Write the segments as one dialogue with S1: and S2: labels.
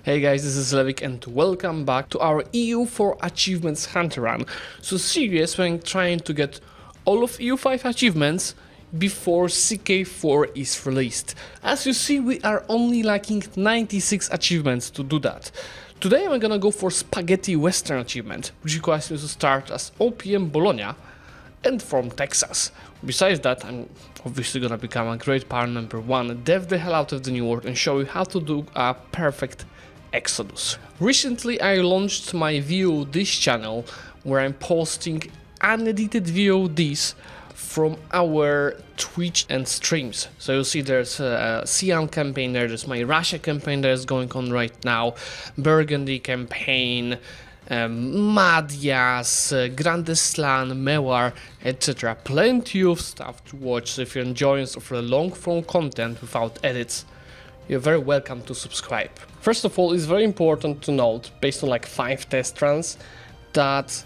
S1: Hey guys, this is Zlewikk and welcome back to our EU4 Achievements Hunter Run. So series when trying to get all of EU5 achievements before CK4 is released. As you see, we are only lacking 96 achievements to do that. Today I'm gonna go for Speghetti Western achievement, which requires me to start as OPM Bologne and from Texas. Besides that, I'm obviously gonna become a great power number 1, dev the hell out of the new world and show you how to do a perfect Exodus. Recently I launched my VODs channel where I'm posting unedited VODs from our Twitch and streams. So you'll see there's a Cyan campaign there's my Russia campaign that is going on right now, Burgundy campaign, Madias, Grandeslan, Mewar, etc. Plenty of stuff to watch, so if you're enjoying sort of long form content without edits, you're very welcome to subscribe. First of all, it's very important to note, based on like 5 test runs, that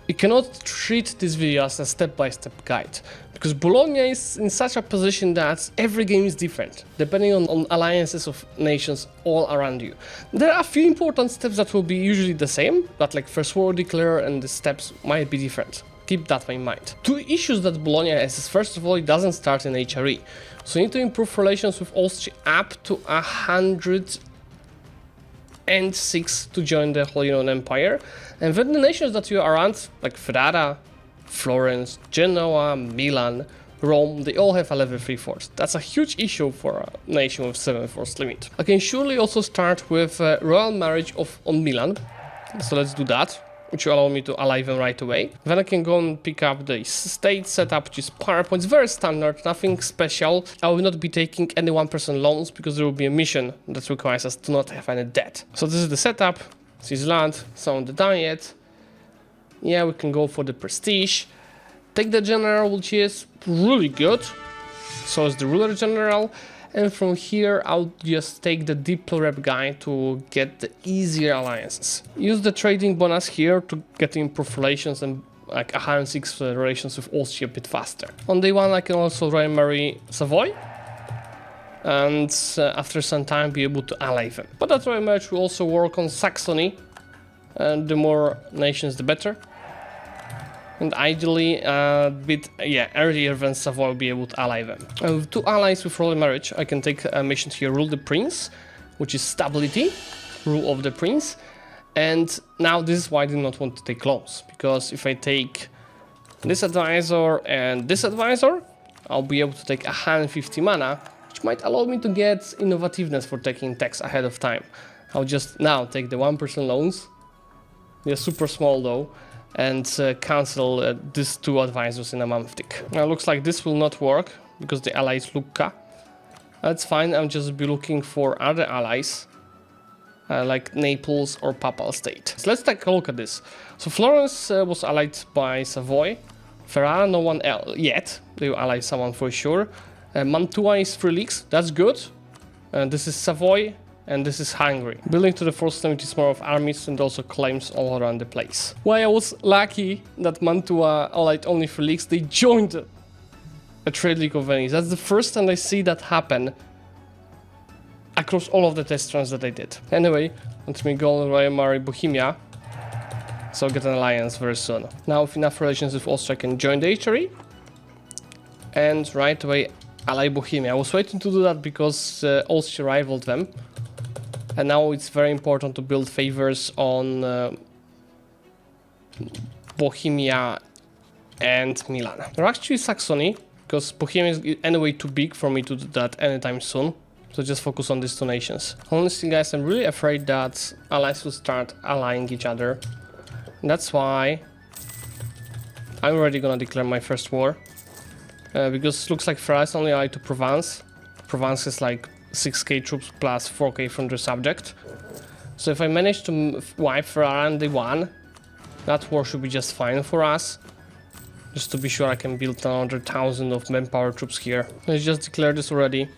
S1: you cannot treat this video as a step-by-step guide, because Bologna is in such a position that every game is different, depending on alliances of nations all around you. There are a few important steps that will be usually the same, but like first war declare and the steps might be different. Keep that in mind. 2 issues that Bologna has is, first of all, it doesn't start in HRE. So you need to improve relations with Austria up to 106 to join the Holy Roman Empire. And then the nations that you are around, like Ferrara, Florence, Genoa, Milan, Rome, they all have a level 3 force. That's a huge issue for a nation with 7 force limit. I can surely also start with royal marriage on Milan. So let's do that, which will allow me to ally them right away. Then I can go and pick up the state setup, which is PowerPoint. It's very standard, nothing special. I will not be taking any one-person loans because there will be a mission that requires us to not have any debt. So this is the setup. This is land, sound the diet. Yeah, we can go for the prestige. Take the general, which is really good. So is the ruler general. And from here, I'll just take the Diplo rep guy to get the easier alliances. Use the trading bonus here to get improved relations and like 106 relations with Austria a bit faster. On day 1, I can also royal marry Savoy. And after some time, be able to ally them. But that royal marriage will also work on Saxony. And the more nations, the better. And ideally, a bit earlier than Savoy will be able to ally them. With 2 allies with royal marriage, I can take a mission here, rule the prince, which is stability, rule of the prince. And now this is why I do not want to take loans, because if I take this advisor and this advisor, I'll be able to take 150 mana, which might allow me to get innovativeness for taking tax ahead of time. I'll just now take the 1% loans. They're super small though. And cancel these 2 advisors in a month tick. Now looks like this will not work because the ally is Lucca. That's fine, I'll just be looking for other allies like Naples or Papal State. So let's take a look at this. So Florence was allied by Savoy. Ferrara, no one else yet. They will ally someone for sure. Mantua is 3 leagues, that's good. This is Savoy. And this is Hungary. Building to the force limit is more of armies and also claims all around the place. Why I was lucky that Mantua allied only 3 leagues, they joined a trade league of Venice. That's the first time I see that happen across all of the test runs that I did. Anyway, let me go and royal marry Bohemia. So I'll get an alliance very soon. Now with enough relations with Austria, I can join the HRE. And right away ally Bohemia. I was waiting to do that because Austria rivaled them. And now it's very important to build favors on Bohemia and Milan. They're actually Saxony, because Bohemia is anyway too big for me to do that anytime soon. So just focus on these 2 nations. Honestly guys, I'm really afraid that allies will start allying each other. And that's why I'm already gonna declare my first war. Because it looks like France only allied to Provence. Provence is like 6k troops plus 4k from the subject. So if I manage to wipe Ferrara and they won, that war should be just fine for us. Just to be sure I can build another 1,000 of manpower troops here. Let's just declare this already.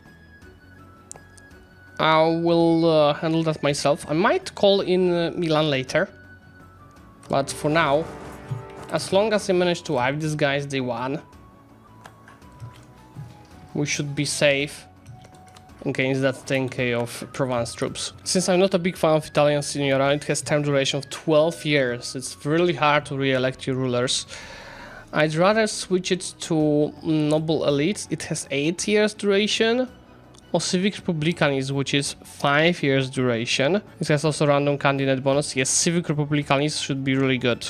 S1: I will handle that myself. I might call in Milan later. But for now, as long as I manage to wipe these guys, they won. We should be safe. against that 10k of Provence troops. Since I'm not a big fan of Italian Signora, it has time duration of 12 years. It's really hard to re-elect your rulers. I'd rather switch it to Noble Elite. It has 8 years duration. Or Civic Republicanism, which is 5 years duration. It has also random candidate bonus. Yes, Civic Republicanism should be really good.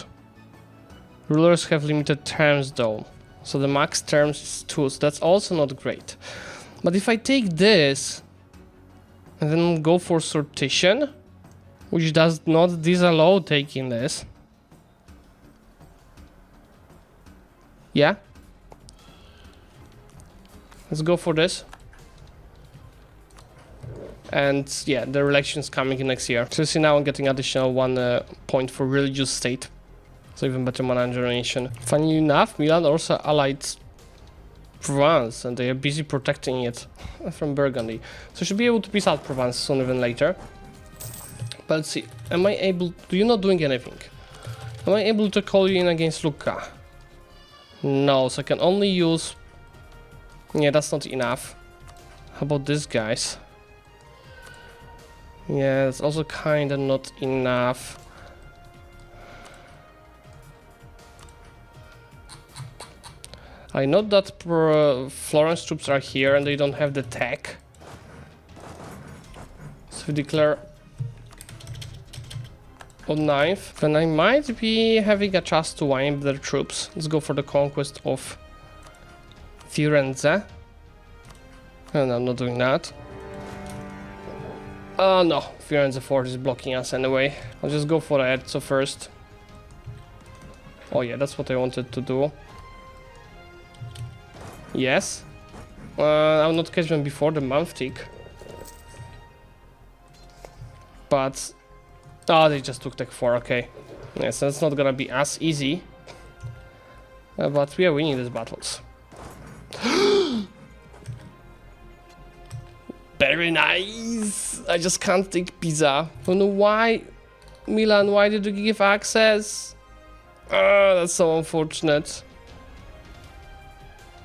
S1: Rulers have limited terms though. So the max terms is 2, so that's also not great. But if I take this and then go for sortition, which does not disallow taking this. Yeah. Let's go for this. And yeah, the election's coming in next year. So you see now I'm getting additional 1 point for religious state. So even better mana generation. Funny enough, Milan also allied Provence and they are busy protecting it from Burgundy. So should be able to peace out Provence sooner than later. But let's see, am I able, you're not doing anything. Am I able to call you in against Lucca? No, so I can only use, yeah, that's not enough. How about this, guys? Yeah, it's also kinda not enough. I know that Florence troops are here and they don't have the tech. So we declare on 9th. Then I might be having a chance to wipe their troops. Let's go for the conquest of Firenze. And I'm not doing that. Oh no, Firenze Fort is blocking us anyway. I'll just go for Arezzo first. Oh yeah, that's what I wanted to do. Yes. I'll not catch them before the month tick. But... oh, they just took Tech 4, okay. Yes, that's not gonna be as easy. But we are winning these battles. Very nice! I just can't take Pisa. I don't know why. Milan, why did you give access? That's so unfortunate.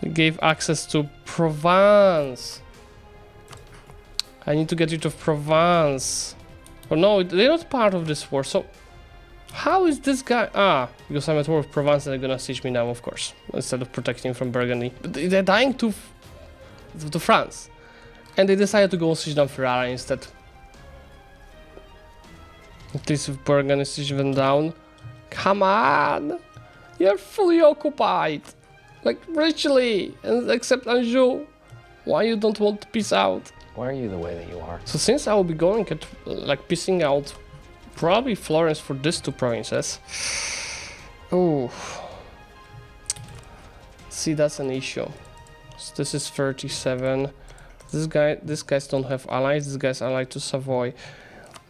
S1: You gave access to Provence. I need to get rid of Provence. Oh no, they're not part of this war, so... how is this guy... ah, because I'm at war with Provence and they're gonna siege me now, of course. Instead of protecting from Burgundy. But they're dying to France. And they decided to go siege down Ferrara instead. At least if Burgundy siege them down. Come on! You're fully occupied! Like, richly! And except Anjou. Why you don't want to peace out?
S2: Why are you the way that you are?
S1: So since I will be going at, like, piecing out probably Florence for these 2 provinces. Oh. See, that's an issue. So this is 37. These guys don't have allies. These guys are allied to Savoy.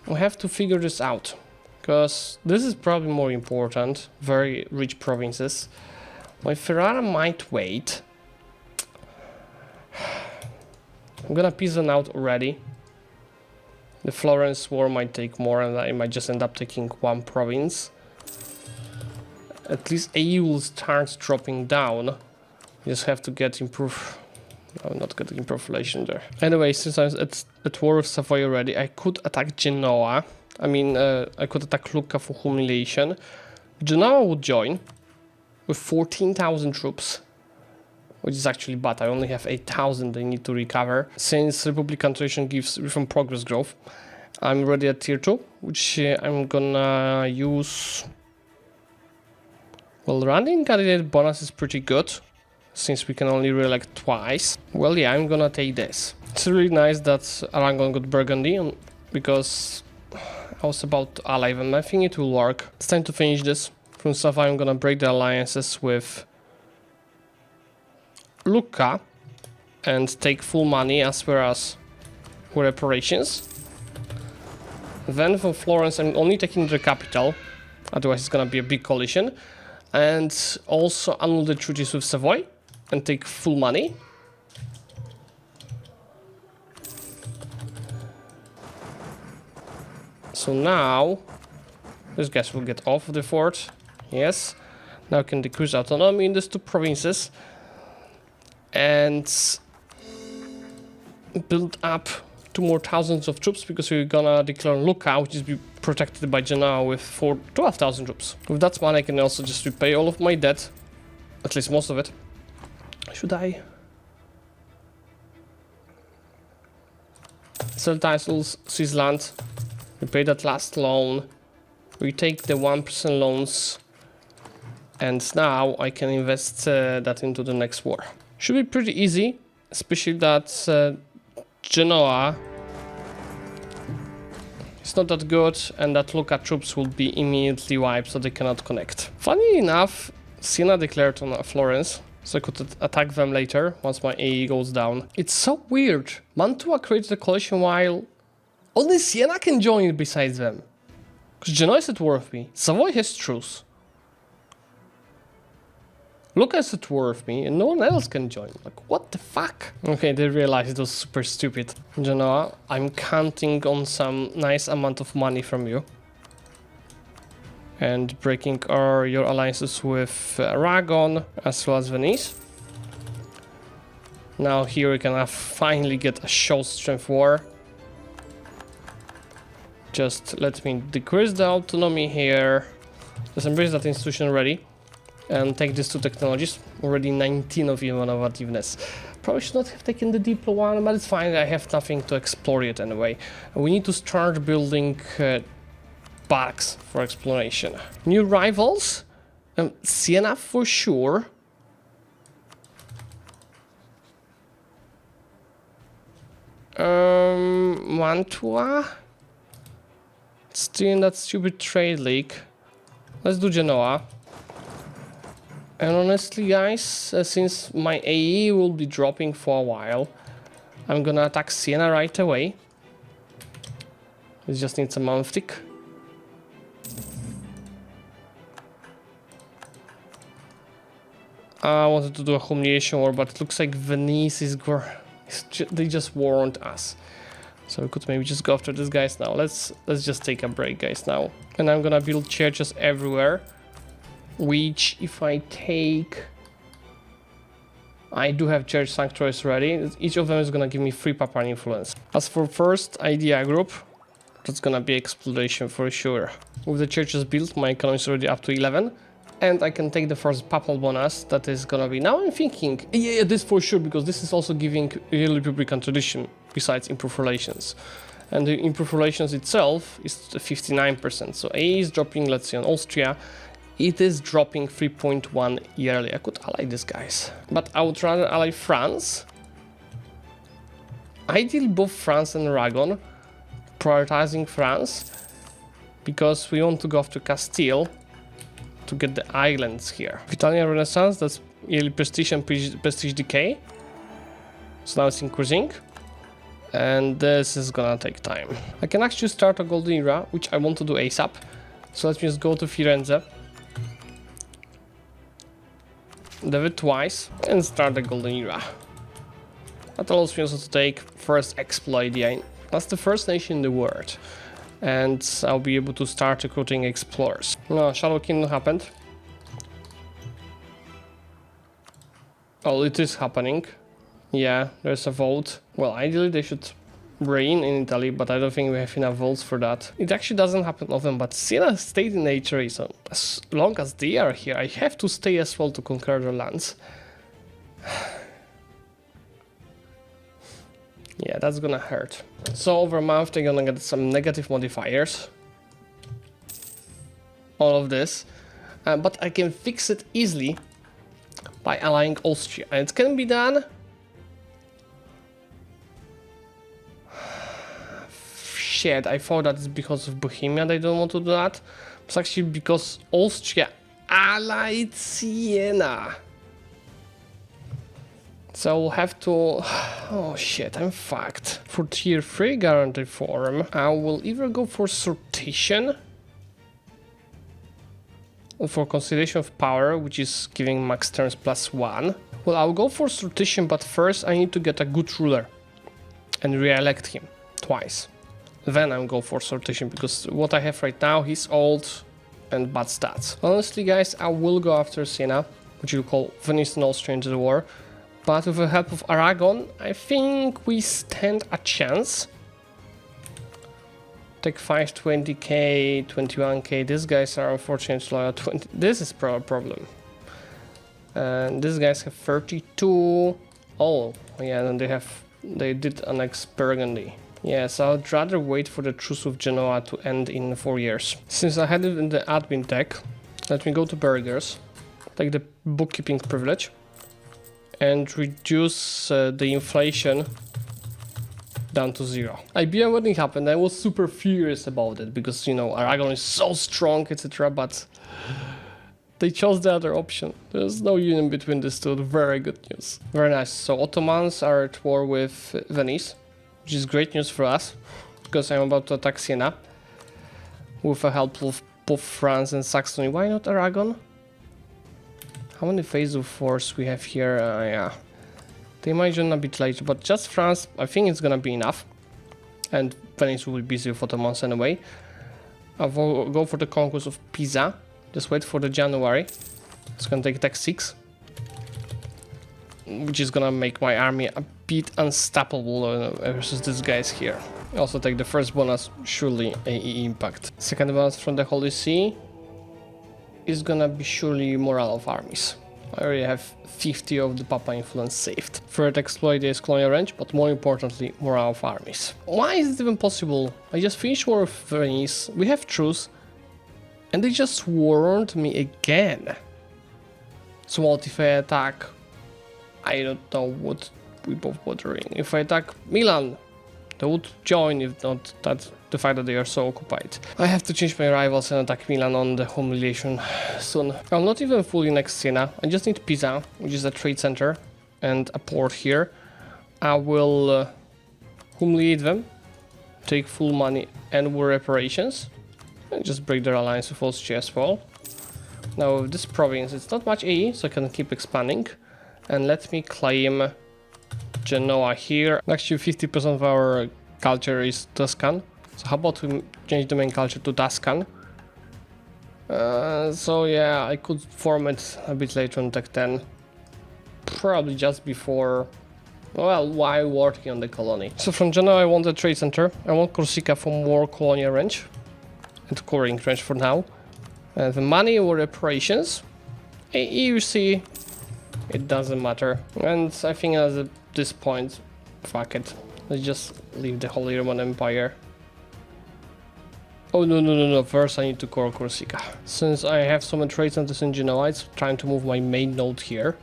S1: We have to figure this out. Because this is probably more important. Very rich provinces. My Ferrara might wait. I'm gonna piece them out already. The Florence war might take more and I might just end up taking 1 province. At least AU will start dropping down. You just have to get improved... I'm not getting improved relation there. Anyway, since I'm at war with Savoy already, I could attack Genoa. I mean, I could attack Lucca for humiliation. Genoa would join with 14,000 troops. Which is actually bad. I only have 8,000 they need to recover. Since Republican tradition gives reform progress growth, I'm already at tier 2, which I'm gonna use... well, running candidate bonus is pretty good, since we can only re-elect twice. Well, yeah, I'm gonna take this. It's really nice that Aragon got Burgundy, because I was about to ally them. I think it will work. It's time to finish this. From Savoy, I'm gonna break the alliances with Lucca and take full money as well as reparations. Then from Florence, I'm only taking the capital, otherwise it's gonna be a big coalition. And also annul the treaties with Savoy and take full money. So now this guys will get off of the fort. Yes. Now I can decrease autonomy in these 2 provinces. And build up 2 more thousands of troops because we're gonna declare Lucca, which is be protected by Genoa with 12,000 troops. With that money I can also just repay all of my debt, at least most of it. Should I? Sell titles, seize land, repay that last loan, retake the 1% loans, and now I can invest that into the next war. Should be pretty easy, especially that Genoa is not that good, and that Lucca troops will be immediately wiped, so they cannot connect. Funny enough, Siena declared on Florence, so I could attack them later once my AE goes down. It's so weird. Mantua created a coalition while only Siena can join it besides them. Because Genoa is at war with me. Savoy has truce. Lucca is at war with me and no one else can join. Like, what the fuck? Okay, they realized it was super stupid. Genoa, I'm counting on some nice amount of money from you. And breaking your alliances with Aragon as well as Venice. Now here we can finally get a show strength war. Just let me decrease the autonomy here. Just embrace that institution already. And take these 2 technologies. Already 19 of innovativeness. Probably should not have taken the Diplo one, but it's fine. I have nothing to explore yet anyway. We need to start building barracks for exploration. New rivals. Siena for sure. Mantua. Still in that stupid trade league. Let's do Genoa. And honestly, guys, since my AE will be dropping for a while, I'm gonna attack Siena right away. It just needs a month tick. I wanted to do a humiliation war, but it looks like Venice is they just warned us. So we could maybe just go after these guys now. Let's just take a break, guys, now. And I'm gonna build churches everywhere. Which, if I take... I do have church sanctuaries ready. Each of them is gonna give me 3 papal influence. As for first idea group, that's gonna be exploration for sure. With the churches built, my economy is already up to 11. And I can take the first papal bonus, that is gonna be... Now I'm thinking, yeah, this for sure, because this is also giving real Republican tradition, besides improved relations. And the improved relations itself is 59%. So A is dropping, let's see, on Austria. It is dropping 3.1 yearly. I could ally these guys. But I would rather ally France. Ideally both France and Aragon. Prioritizing France. Because we want to go after Castile. To get the islands here. Italian Renaissance, that's yearly prestige and prestige decay. So now it's increasing. And this is gonna take time. I can actually start a golden era, which I want to do ASAP. So let me just go to Firenze. Dev it twice and start the golden era. That allows me also to take first exploit. That's the first nation in the world. And I'll be able to start recruiting explorers. No, Shadow Kingdom happened. Oh, it is happening. Yeah, there's a vote. Well, ideally they should reign in Italy, but I don't think we have enough votes for that. It actually doesn't happen often, but Siena stayed in H3, so as long as they are here, I have to stay as well to conquer their lands. Yeah, that's gonna hurt. So over a month they're gonna get some negative modifiers. All of this. But I can fix it easily by allying Austria. And it can be done. Shit, I thought that it's because of Bohemia they don't want to do that. It's actually because Austria allied Siena. So we'll have to... Oh shit, I'm fucked. For tier 3 guarantee form, I will either go for sortition or for consolidation of power, which is giving max turns +1. Well, I'll go for sortition, but first I need to get a good ruler and re-elect him twice. Then I'll go for sortition, because what I have right now, he's old and bad stats. Honestly, guys, I will go after Siena, which you call Venice and Austria into the war. But with the help of Aragon, I think we stand a chance. Take 520k, 21k. These guys are unfortunately loyal 20. This is a problem. And these guys have 32. Oh, yeah, and they did annex Burgundy. Yeah, so I'd rather wait for the truce with Genoa to end in 4 years. Since I had it in the admin tech, let me go to burgers, take the bookkeeping privilege, and reduce the inflation down to 0. IBM, when it happened, I was super furious about it because, you know, Aragon is so strong, etc. But they chose the other option. There's no union between these two. Very good news. Very nice. So Ottomans are at war with Venice, which is great news for us because I'm about to attack Siena with the help of both France and Saxony. Why not Aragon? How many phases of force we have here? Yeah. They might join a bit later, but just France, I think it's gonna be enough. And Venice will be busy with Ottomans anyway. I'll go for the conquest of Pisa. Just wait for the January. It's gonna take tech 6. Which is gonna make my army a bit unstoppable versus these guys here. I also take the first bonus, surely AE impact. Second bonus from the Holy See is gonna be surely morale of armies. I already have 50 of the Papa influence saved. Third exploit is colonial range, but more importantly, morale of armies. Why is it even possible? I just finished war with Venice, we have truce, and they just warned me again. So what if I attack? I don't know what we both were doing. If I attack Milan, they would join, if not that the fact that they are so occupied. I have to change my rivals and attack Milan on the humiliation soon. I'll not even fully next Siena. I just need Pisa, which is a trade center and a port here. I will humiliate them, take full money and war reparations, and just break their alliance with Austria as well. Now with this province, it's not much AE, so I can keep expanding. And let me claim Genoa here. Actually 50% of our culture is Tuscan. So how about we change the main culture to Tuscan? So yeah, I could form it a bit later on Tech 10. Probably just before, well, while working on the colony. So from Genoa I want a trade center. I want Corsica for more colonial range. And coring range for now. The money or reparations. You see, it doesn't matter. And I think at this point, fuck it. Let's just leave the Holy Roman Empire. Oh no, first I need to core Corsica. Since I have so many trade centers in Genoa, it's trying to move my main node here.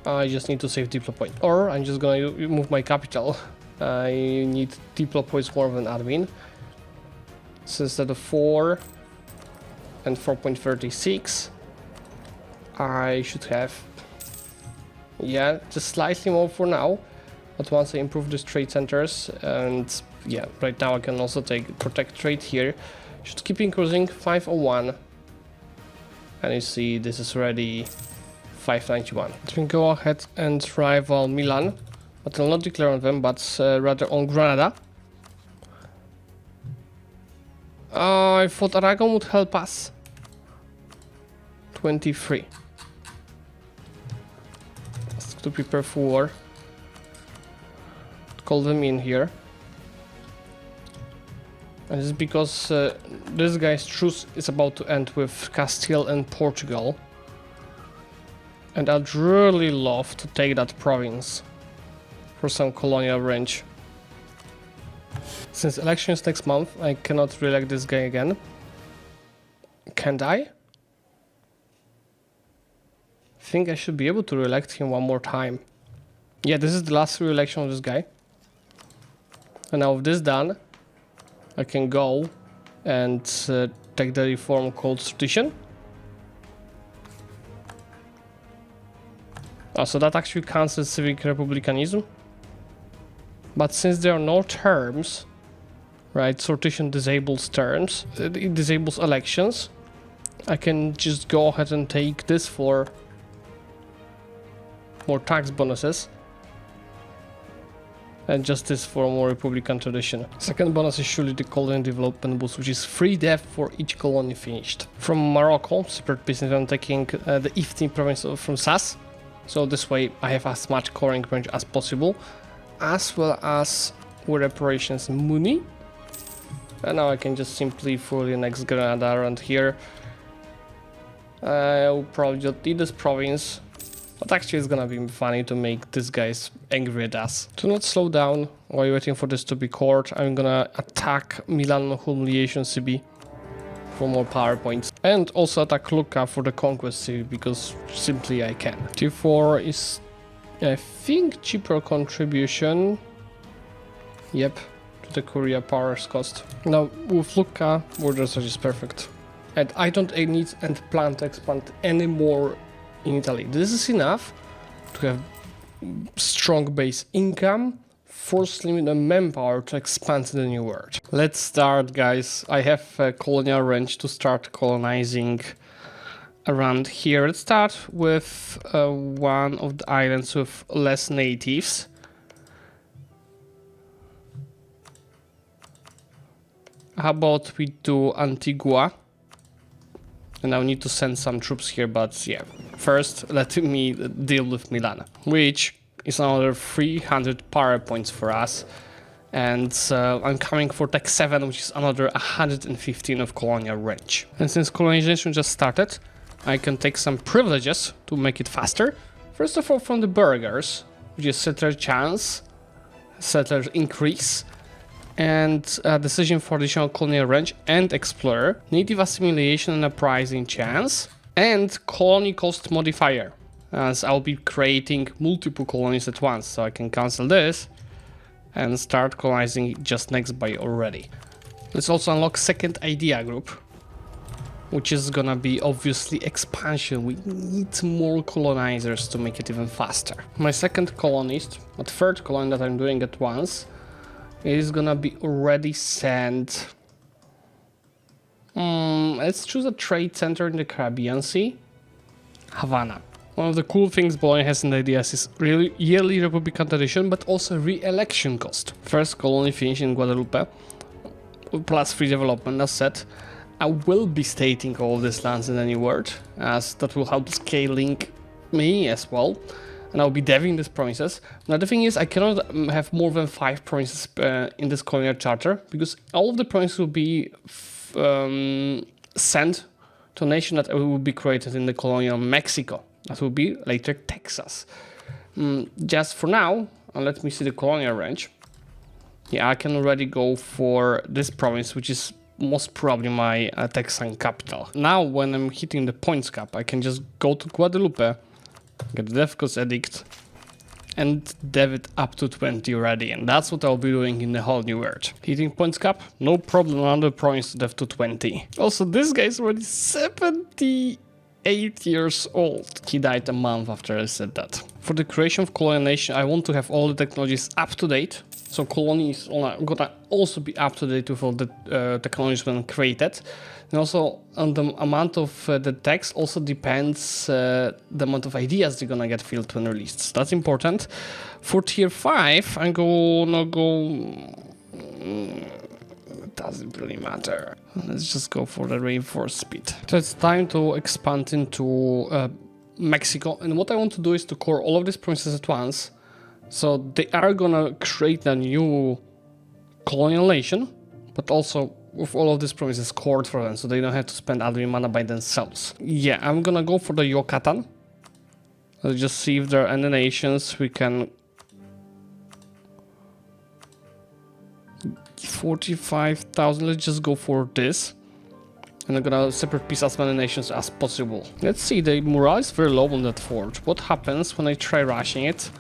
S1: I just need to save Diplo point. Or I'm just gonna move my capital. I need Diplo points more than admin. So instead of 4 and 4.36, I should have, yeah, just slightly more for now. But once I improve these trade centers, and yeah, right now I can also protect trade here. Should keep increasing 501. And you see this is already 591. Let me go ahead and rival Milan, but I'll not declare on them, but rather on Granada. I thought Aragon would help us. 23. To prepare for war. Call them in here. And it's because this guy's truce is about to end with Castile and Portugal. And I'd really love to take that province for some colonial range. Since elections next month, I cannot re-elect this guy again. Can't I? I think I should be able to re-elect him one more time. Yeah, this is the last re-election of this guy. And now with this done, I can go and take the reform called tradition. So that actually counts as civic republicanism. But since there are no terms, right, sortition disables terms, it disables elections, I can just go ahead and take this for more tax bonuses. And just this for more republican tradition. Second bonus is surely the colony development boost, which is 3 dev for each colony finished. From Morocco, separate business, I'm taking the Ifni province from Sas. So this way I have as much coring range as possible, as well as with reparations in Muni. And now I can just simply throw the next Granada around here. I will probably just need this province, but actually it's gonna be funny to make these guys angry at us. To not slow down while you're waiting for this to be cored, I'm gonna attack Milan Humiliation CB for more power points. And also attack Lucca for the conquest city, because simply I can. T4 is, I think, cheaper contribution. Yep, to the Korea powers cost. Now with Lucca, border search is perfect. And I don't need and plan to expand anymore in Italy. This is enough to have strong base income, force limit and manpower to expand to the new world. Let's start, guys. I have a colonial range to start colonizing around here. Let's start with one of the islands with less natives. How about we do Antigua? And I need to send some troops here, but yeah. First, let me deal with Milan, which is another 300 power points for us. And I'm coming for Tech 7, which is another 115 of colonial range. And since colonization just started, I can take some privileges to make it faster. First of all, from the burghers, which is settler chance, settler increase, and a decision for additional colonial range and explorer, native assimilation and uprising chance, and colony cost modifier, as I'll be creating multiple colonies at once, so I can cancel this and start colonizing just next by already. Let's also unlock second idea group, which is gonna be obviously expansion. We need more colonizers to make it even faster. My second colonist, or third colony that I'm doing at once, is gonna be already sent. Let's choose a trade center in the Caribbean Sea. Havana. One of the cool things Bologne has in the ideas is really yearly Republican tradition, but also re-election cost. First colony finish in Guadalupe, plus free development, as said. I will be stating all of these lands in the new world, as that will help scaling me as well. And I'll be deving these provinces. Now the thing is, I cannot have more than 5 provinces in this colonial charter, because all of the provinces will be sent to a nation that will be created in the colonial Mexico. That will be later Texas. Just for now, let me see the colonial range. Yeah, I can already go for this province, which is most probably my Texan capital. Now, when I'm hitting the points cap, I can just go to Guadalupe, get the Defcos Edict, and dev it up to 20 already. And that's what I'll be doing in the whole new world. Hitting points cap, no problem, another province to dev to 20. Also, this guy is already 78 years old. He died a month after I said that. For the creation of colonial nation, I want to have all the technologies up to date. So colony is gonna also be up to date with all the technologies when created. And also on the amount of the text also depends the amount of ideas they're gonna get filled when released. So that's important. For tier 5, I'm gonna go... It doesn't really matter. Let's just go for the reinforced speed. So it's time to expand into Mexico. And what I want to do is to core all of these provinces at once. So they are gonna create a new colonial nation, but also with all of these provinces cored for them, so they don't have to spend admin mana by themselves. Yeah, I'm gonna go for the Yucatan. Let's just see if there are any nations we can... 45,000, let's just go for this. And I'm gonna separate piece as many nations as possible. Let's see, the morale is very low on that fort. What happens when I try rushing it?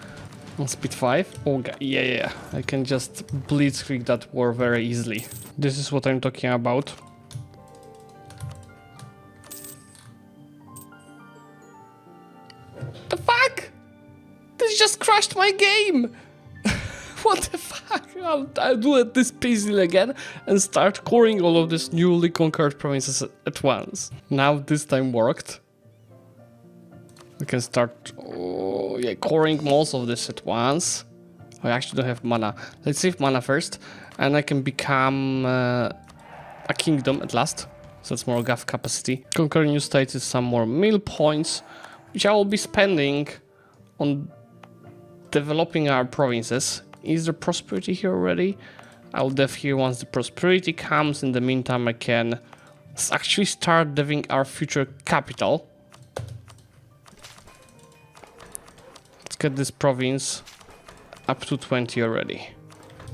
S1: On speed 5? Okay, yeah, I can just blitzkrieg that war very easily. This is what I'm talking about. The fuck? This just crashed my game! What the fuck? I'll do it this easily again and start coring all of these newly conquered provinces at once. Now this time worked. We can start coring most of this at once. I actually don't have mana. Let's save mana first, and I can become a kingdom at last. So it's more gov capacity. Conquering new states is some more mill points, which I will be spending on developing our provinces. Is there prosperity here already? I'll dev here once the prosperity comes. In the meantime, I can actually start deving our future capital. Let's get this province up to 20 already.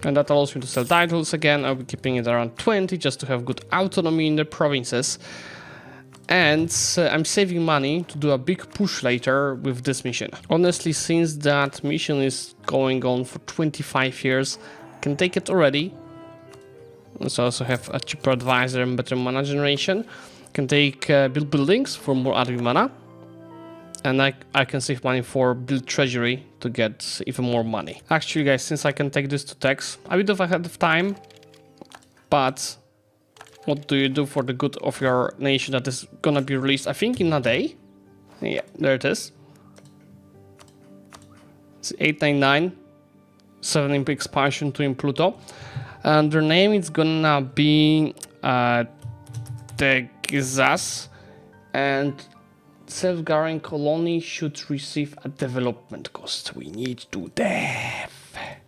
S1: And that allows me to sell titles again. I'll be keeping it around 20 just to have good autonomy in the provinces. And I'm saving money to do a big push later with this mission. Honestly, since that mission is going on for 25 years, I can take it already. Let's also have a cheaper advisor and better mana generation. I can take build buildings for more admin mana. And I can save money for build treasury to get even more money. Actually, guys, since I can take this to tax a bit of ahead of time, but what do you do for the good of your nation that is gonna be released, I think, in a day? Yeah, there it is. It's 899, 7 imp expansion to in Pluto. And their name is gonna be Texas, and self-governing colony should receive a development cost. We need to dev.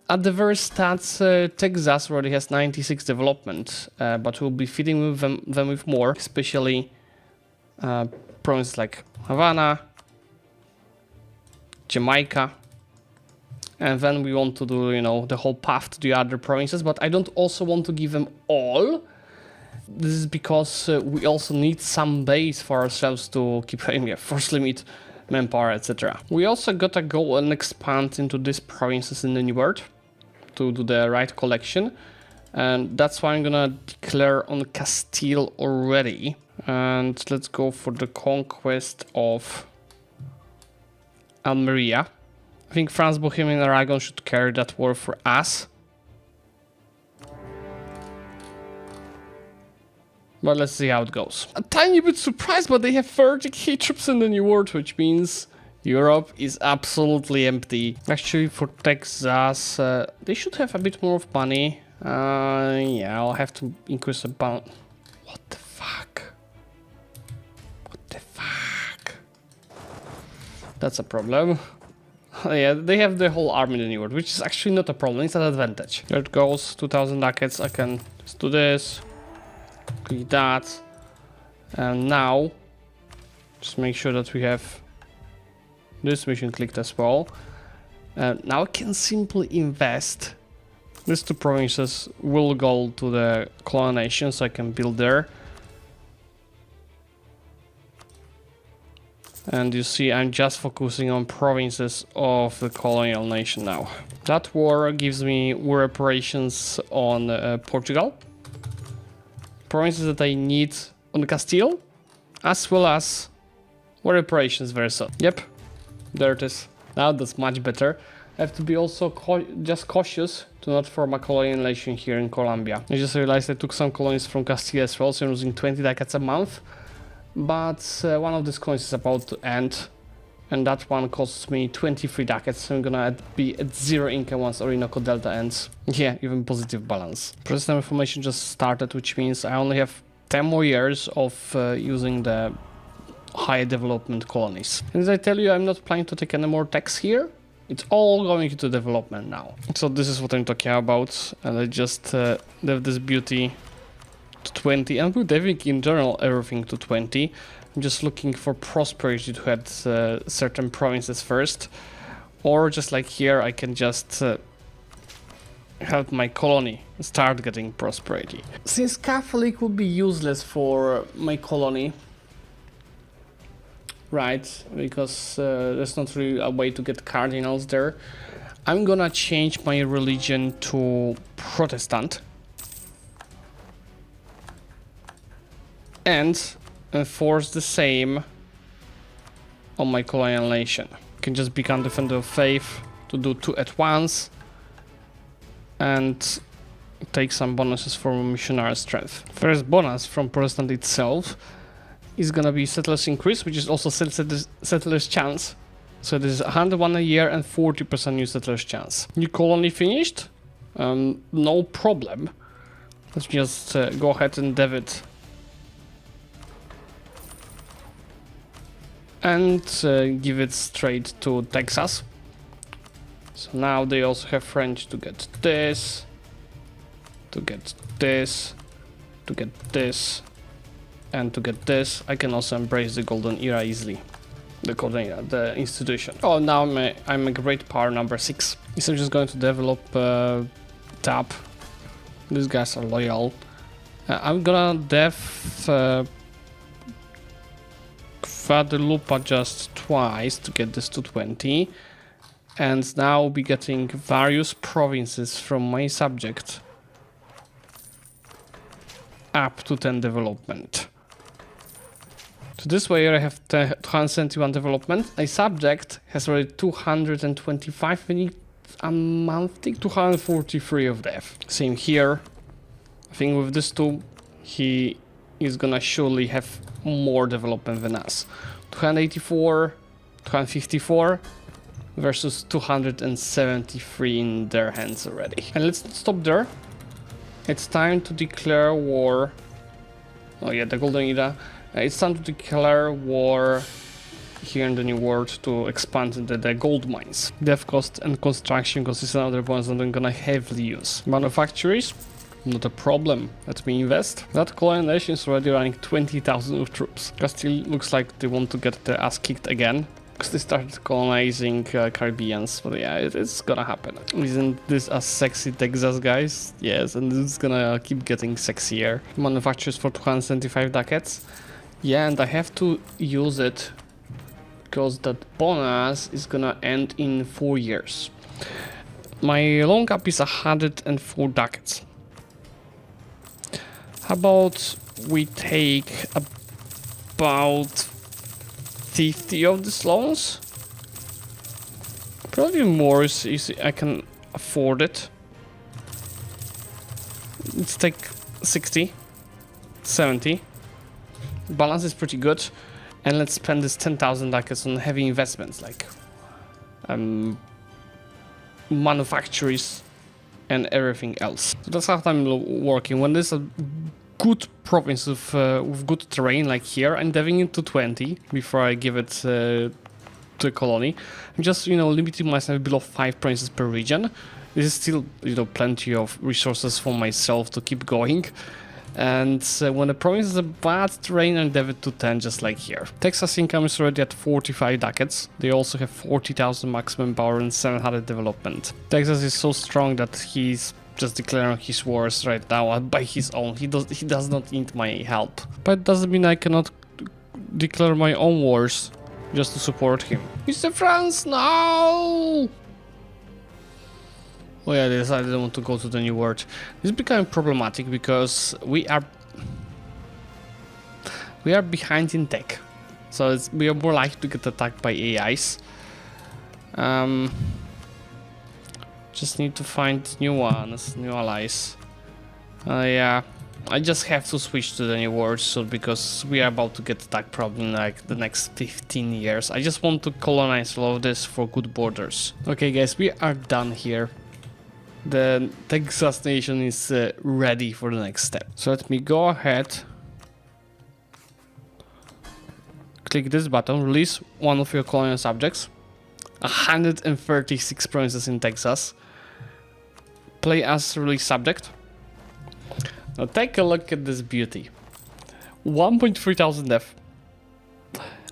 S1: At the very stats, Texas already has 96 development, but we'll be feeding with them with more, especially provinces like Havana, Jamaica, and then we want to do, you know, the whole path to the other provinces, but I don't also want to give them all. This is because we also need some base for ourselves to keep force limit, manpower, etc. We also gotta go and expand into these provinces in the New World to do the right collection, and that's why I'm gonna declare on Castile already. And let's go for the conquest of Almeria. I think France, Bohemia, and Aragon should carry that war for us. But let's see how it goes. A tiny bit surprised, but they have 30k troops in the New World, which means Europe is absolutely empty. Actually, for Texas, they should have a bit more of money. Yeah, I'll have to increase the bound. What the fuck? What the fuck? That's a problem. Yeah, they have the whole army in the New World, which is actually not a problem, it's an advantage. There it goes, 2000 ducats. I can just do this. Click that, and now just make sure that we have this mission clicked as well. Now I can simply invest. These two provinces will go to the colonial nation, so I can build there. And you see, I'm just focusing on provinces of the colonial nation now. That war gives me war reparations on Portugal. Provinces that I need on Castile, as well as war reparations very soon. Yep, there it is. Now that's much better. I have to be also just cautious to not form a colonial nation here in Colombia. I just realized I took some colonies from Castile as well, so I'm losing 20 ducats a month. But one of these colonies is about to end, and that one costs me 23 ducats, so I'm gonna be at 0 income once Orinoco Delta ends. Yeah, even positive balance. Present information just started, which means I only have 10 more years of using the high development colonies. And as I tell you, I'm not planning to take any more tax here. It's all going into development now. So this is what I'm talking about, and I just have this beauty to 20, and we're deving in general everything to 20. I'm just looking for prosperity to head certain provinces first, or just like here, I can just help my colony start getting prosperity. Since Catholic would be useless for my colony, right, because there's not really a way to get cardinals there, I'm gonna change my religion to Protestant and enforce the same on my colonial nation. I can just become defender of faith to do 2 at once and take some bonuses from missionary strength. First bonus from Protestant itself is gonna be settlers increase, which is also settlers chance. So this is 101 a year and 40% new settlers chance. New colony finished? No problem. Let's just go ahead and dev it. and give it straight to Texas. So now they also have French to get this, to get this, to get this, and to get this. I can also embrace the golden era easily. The golden era, the institution. Oh, now I'm a great power number 6. So I'm just going to develop tab. These guys are loyal. I'm gonna Guadalupe just twice to get this to 20. And now we'll be getting various provinces from my subject up to 10 development. So this way I have 271 development. A subject has already 225, we need a month, 243 of that. Same here. I think with this two, he is gonna surely have more development than us. 284, 254 versus 273 in their hands already. And let's not stop there. It's time to declare war. Oh yeah, the golden era. It's time to declare war here in the New World to expand into the gold mines. Dev cost and construction cost is another point that I'm gonna heavily use. Manufactories, not a problem. Let me invest. That colonial nation is already running 20,000 of troops. Castile looks like they want to get their ass kicked again, because they started colonizing Caribbeans, but yeah, it's gonna happen. Isn't this a sexy Texas, guys? Yes, and this is gonna keep getting sexier. Manufacturers for 275 ducats. Yeah, and I have to use it because that bonus is gonna end in 4 years. My loan cap is 104 ducats. How about we take about 50 of these loans? Probably more is I can afford it. Let's take 60, 70. Balance is pretty good. And let's spend this 10,000 ducats on heavy investments like manufactories and everything else. So that's how I'm working. When there's a good province with good terrain like here, I'm diving into 20 before I give it to a colony. I'm just, limiting myself below 5 provinces per region. This is still, plenty of resources for myself to keep going. And when the province is a bad terrain, I'm dive it to 10, just like here. Texas income is already at 45 ducats. They also have 40,000 maximum power and 700 development. Texas is so strong that he's just declaring his wars right now by his own. He does not need my help. But it doesn't mean I cannot declare my own wars just to support him. Mr. France, no! Oh yeah, they decided they want to go to the New World. This is becoming problematic because we are behind in tech. So we are more likely to get attacked by AIs. Just need to find new ones, new allies. Yeah, I just have to switch to the New World soon because we are about to get attacked probably in like the next 15 years. I just want to colonize all of this for good borders. Okay guys, we are done here. The Texas nation is ready for the next step. So let me go ahead, click this button, release one of your colonial subjects. 136 provinces in Texas. Play as release subject. Now take a look at this beauty. 1.3 thousand death,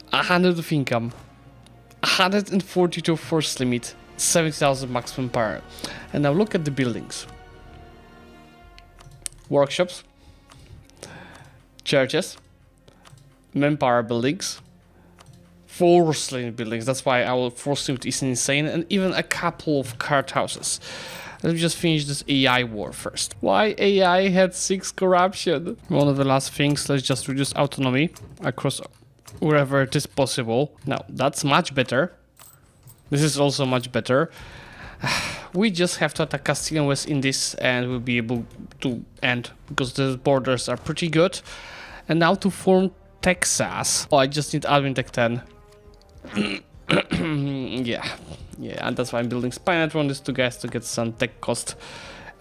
S1: 100 of income, 142 force limit, 70,000 maximum power. And now look at the buildings. Workshops, churches, manpower buildings, force lane buildings. That's why our force limit is insane, and even a couple of cart houses. Let's just finish this AI war first. Why AI had 6 corruption? One of the last things, let's just reduce autonomy across wherever it is possible. Now, that's much better. This is also much better. We just have to attack Castilian West Indies and we'll be able to end because the borders are pretty good. And now to form Texas. Oh, I just need admin tech 10. yeah, and that's why I'm building Spynet on these two guys to get some tech cost.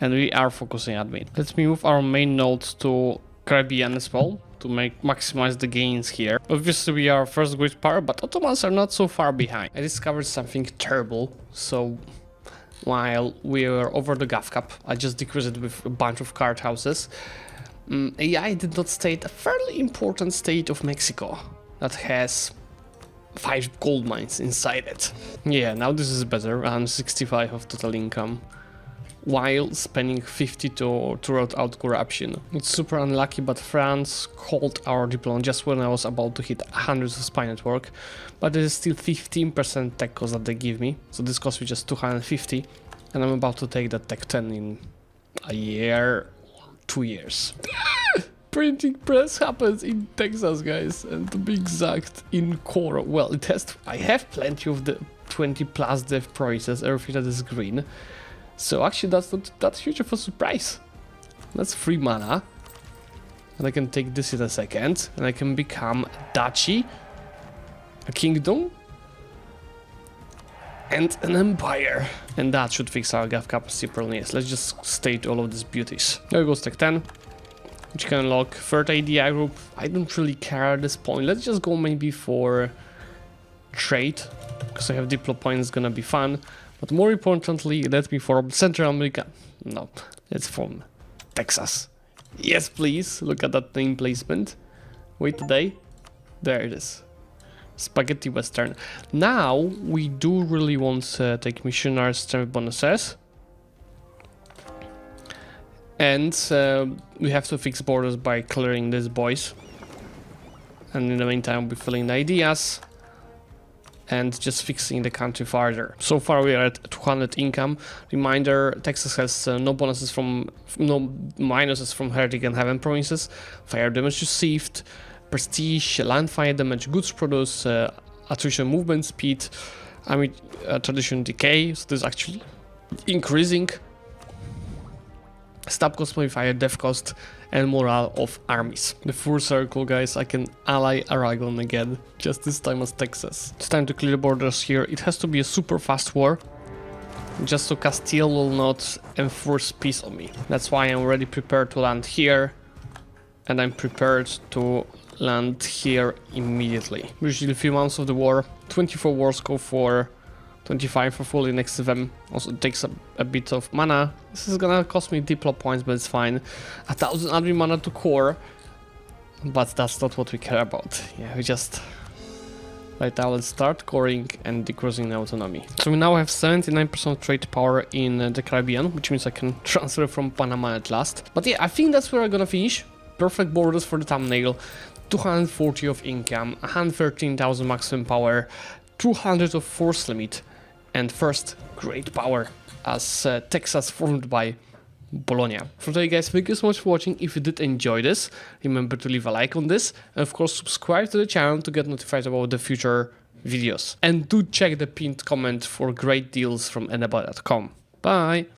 S1: And we are focusing admin. Let's move our main node to Caribbean as well, to maximize the gains here. Obviously we are first grid power, but Ottomans are not so far behind. I discovered something terrible, so while we were over the Gav cap, I just decreased it with a bunch of card houses. AI did not state a fairly important state of Mexico that has 5 gold mines inside it. Yeah, now this is better, 165 of total income, while spending 50 to root out corruption. It's super unlucky, but France called our diplomat just when I was about to hit 100 of spy network, but it is still 15% tech cost that they give me, so this costs me just 250, and I'm about to take that tech 10 in a year, 2 years. Printing press happens in Texas, guys, and to be exact, in core. Well, it has I have plenty of the 20 plus dev prices, everything that is green. So actually that's not that huge of a surprise. That's free mana. And I can take this in a second, and I can become a duchy, a kingdom, and an empire. And that should fix our Gav capacity problem. Yes, let's just state all of these beauties. There goes tech 10. Which can unlock third ADI group. I don't really care at this point. Let's just go maybe for trade, because I have Diplo points, gonna be fun. But more importantly, let me form Central America. No, let's form Texas. Yes, please. Look at that name placement. Wait today. There it is. Spaghetti Western. Now we do really want to take missionaries strength bonuses. And we have to fix borders by clearing these boys. And in the meantime, we'll be filling the ideas and just fixing the country farther. So far, we are at 200 income. Reminder: Texas has no bonuses from, no minuses from Heretic and Heaven provinces. Fire damage received, prestige, land fire damage, goods produce, attrition movement speed. I mean, tradition decay. So this is actually increasing. Stab cost modifier, death cost, and morale of armies. The full circle, guys. I can ally Aragon again, just this time as Texas. It's time to clear borders here. It has to be a super fast war, just so Castile will not enforce peace on me. That's why I'm already prepared to land here, and I'm prepared to land here immediately. Usually a few months of the war, 24 wars go for 25 for fully next to them. Also it takes a bit of mana. This is gonna cost me Diplo points, but it's fine. 1000 admin mana to core, but that's not what we care about. Yeah, we just right now let's start coring and decreasing the autonomy. So we now have 79% trade power in the Caribbean, which means I can transfer from Panama at last. But yeah, I think that's where I'm gonna finish. Perfect borders for the thumbnail. 240 of income, 113,000 maximum power, 200 of force limit, and first great power as Texas formed by Bologne. For today, guys, thank you so much for watching. If you did enjoy this, remember to leave a like on this, and of course subscribe to the channel to get notified about the future videos. And do check the pinned comment for great deals from anybody.com. Bye!